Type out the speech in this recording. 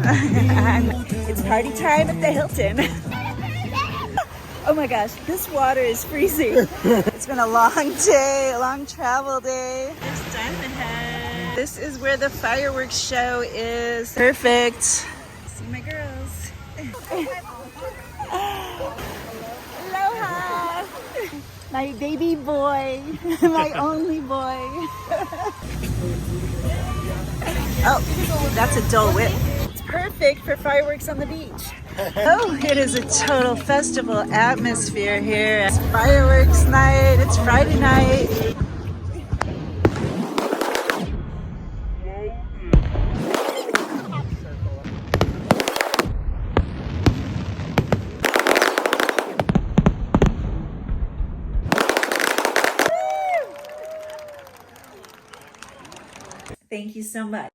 It's party time at the Hilton. Oh my gosh, this water is freezing. It's been a long day, a long travel day. There's Diamond Head. This is where the fireworks show is. Perfect. See my girls. Aloha. My baby boy, my only boy. Oh, that's a Dole Whip. It's perfect for fireworks on the beach. Oh, it is a total festival atmosphere here. It's fireworks night. It's Friday night. Thank you so much.